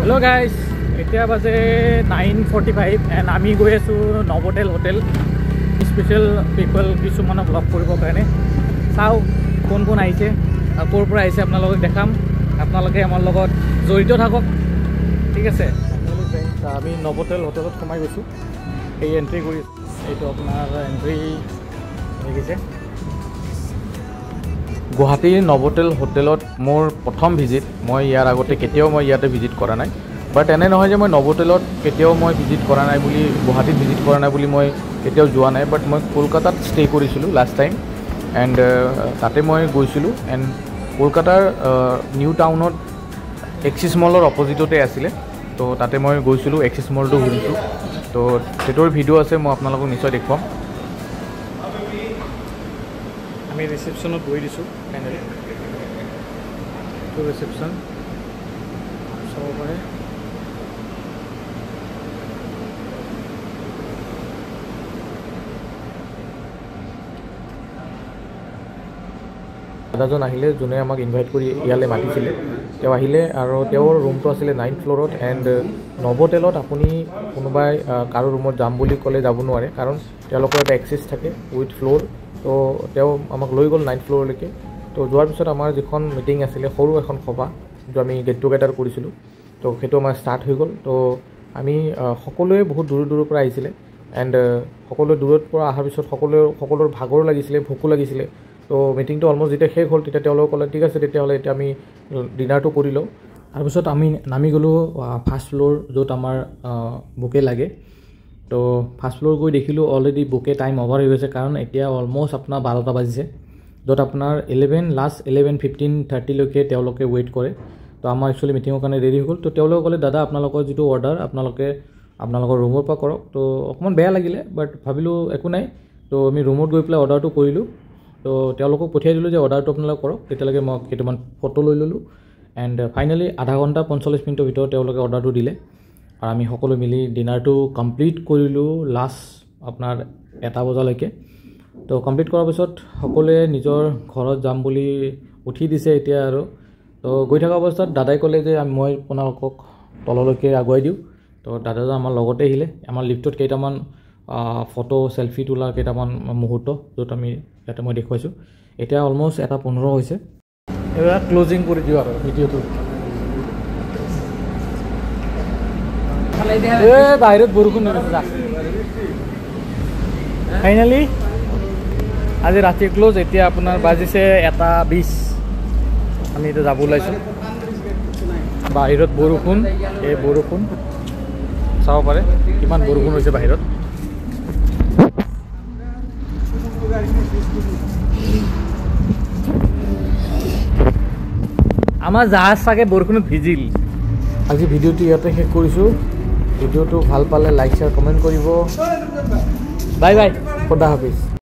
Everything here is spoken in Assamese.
Hello guys, এতিয়া বাজে 9:45 and আমি গৈ আছো নভোটেল হোটেল স্পেশাল পিপল কিছুমানক লগ কৰিবৰ কাৰণে চাও কোন কোন আহিছে ক'ৰ পৰা আহিছে আপোনালোকক দেখাম আপোনালোকে আমাৰ লগত জড়িত থাকক ঠিক আছে আমি নভোটেল হোটেলত সোমাই গৈছো এই এন্ট্ৰি কৰি এইটো আপোনাৰ এন্ট্ৰি দেখিছে গুৱাহাটী নভোটেল হোটেলত মোৰ প্ৰথম ভিজিট মই ইয়াৰ আগতে কেতিয়াও মই ইয়াতে ভিজিট কৰা নাই বাট এনে নহয় যে মই নভোটেলত কেতিয়াও মই ভিজিট কৰা নাই বুলি গুৱাহাটীত ভিজিট কৰা নাই বুলি মই কেতিয়াও যোৱা নাই বাট মই কলকাতাত ষ্টে কৰিছিলোঁ লাষ্ট টাইম এণ্ড তাতে মই গৈছিলোঁ এণ্ড কলকাতাৰ নিউ টাউনত এক্সিছ মলৰ অপজিটতে আছিলে তো তাতে মই গৈছিলোঁ এক্সিছ মলটো ঘূৰিছোঁ তো সেইটোৰ ভিডিঅ' আছে মই আপোনালোকক নিশ্চয় দেখুৱাম আমি ৰিচেপশ্যনত গৈ দিছোঁ ফাইনেলি এইটো ৰিচেপশ্যন চাব পাৰে দাদাজন আহিলে যোনে আমাক ইনভাইট কৰি ইয়ালৈ মাতিছিলে তেওঁ আহিলে আৰু তেওঁৰ ৰুমটো আছিলে 9th ফ্ল'ৰত এণ্ড নভোটেলত আপুনি কোনোবাই কাৰো ৰুমত যাম বুলি ক'লে যাব নোৱাৰে কাৰণ তেওঁলোকৰ এটা এক্সেছ থাকে উইথ ফ্ল'ৰ তো তেওঁ আমাক লৈ গ'ল 9th ফ্ল'ৰলৈকে তো যোৱাৰ পিছত আমাৰ যিখন মিটিং আছিলে সৰু এখন সভা যিটো আমি গেট টুগেডাৰ কৰিছিলোঁ তো সেইটো আমাৰ ষ্টাৰ্ট হৈ গ'ল তো আমি সকলোৱে বহুত দূৰৰ পৰা আহিছিলে এণ্ড সকলোৱে দূৰৰ পৰা অহাৰ পিছত সকলোৰ ভাগৰ লাগিছিলে ভোকো লাগিছিলে তো মিটিংটো অলমষ্ট যেতিয়া শেষ হ'ল তেতিয়া তেওঁলোকে ক'লে ঠিক আছে তেতিয়াহ'লে এতিয়া আমি ডিনাৰটো কৰি লওঁ তাৰপিছত আমি নামি গ'লোঁ ফাৰ্ষ্ট ফ্ল'ৰ য'ত আমাৰ বুকে লাগে তো ফাৰ্ষ্ট ফ্ল'ৰ গৈ দেখিলোঁ অলৰেডি বুকে টাইম অভাৰ হৈ গৈছে কাৰণ এতিয়া অলমষ্ট আপোনাৰ 12টা বাজিছে য'ত আপোনাৰ 11:15-30লৈকে তেওঁলোকে ৱেইট কৰে তো আমাৰ একচুৱেলি মিটিঙৰ কাৰণে ৰেডি হৈ গ'ল তো তেওঁলোকে ক'লে দাদা আপোনালোকৰ যিটো অৰ্ডাৰ আপোনালোকৰ ৰুমৰ পৰা কৰক তো অকণমান বেয়া লাগিলে বাট ভাবিলোঁ একো নাই তো আমি ৰুমত গৈ পেলাই অৰ্ডাৰটো কৰিলোঁ তো তেওঁলোকক পঠিয়াই দিলোঁ যে অৰ্ডাৰটো আপোনালোকে কৰক তেতিয়ালৈকে মই কেইটামান ফটো লৈ ল'লোঁ এণ্ড ফাইনেলি আধা ঘণ্টা 45 মিনিটৰ ভিতৰত তেওঁলোকে অৰ্ডাৰটো দিলে আৰু আমি সকলো মিলি ডিনাৰটো কমপ্লিট কৰিলোঁ লাষ্ট আপোনাৰ 1টা বজালৈকে তো কমপ্লিট কৰাৰ পিছত সকলোৱে নিজৰ ঘৰত যাম বুলি উঠি দিছে এতিয়া আৰু তো গৈ থকা অৱস্থাত দাদাই ক'লে যে মই আপোনালোকক তললৈকে আগুৱাই দিওঁ তো দাদাজন আমাৰ লগতে আহিলে আমাৰ লিফ্টত কেইটামান ফটো চেলফি তোলাৰ কেইটামান মুহূৰ্ত য'ত আমি ইয়াতে মই দেখুৱাইছোঁ এতিয়া অলমষ্ট 1:15 হৈছে এবাৰ ক্লজিং কৰি দিওঁ আৰু ভিডিঅ'টো বাহিৰত বৰষুণ হৈছে ফাইনেলি আজি ৰাতি ক্লজ এতিয়া আপোনাৰ বাজিছে 1:20 আমি এতিয়া যাব ওলাইছোঁ বাহিৰত বৰষুণ এই বৰষুণ চাব পাৰে কিমান বৰষুণ হৈছে বাহিৰত আমাৰ জাহাজ চাগে বৰষুণত ভিজিল আজি ভিডিঅ'টো ইয়াতে শেষ কৰিছোঁ ভিডিঅ'টো ভাল পালে লাইক শ্বেয়াৰ কমেণ্ট কৰিব বাই বাই খোদা হাফিজ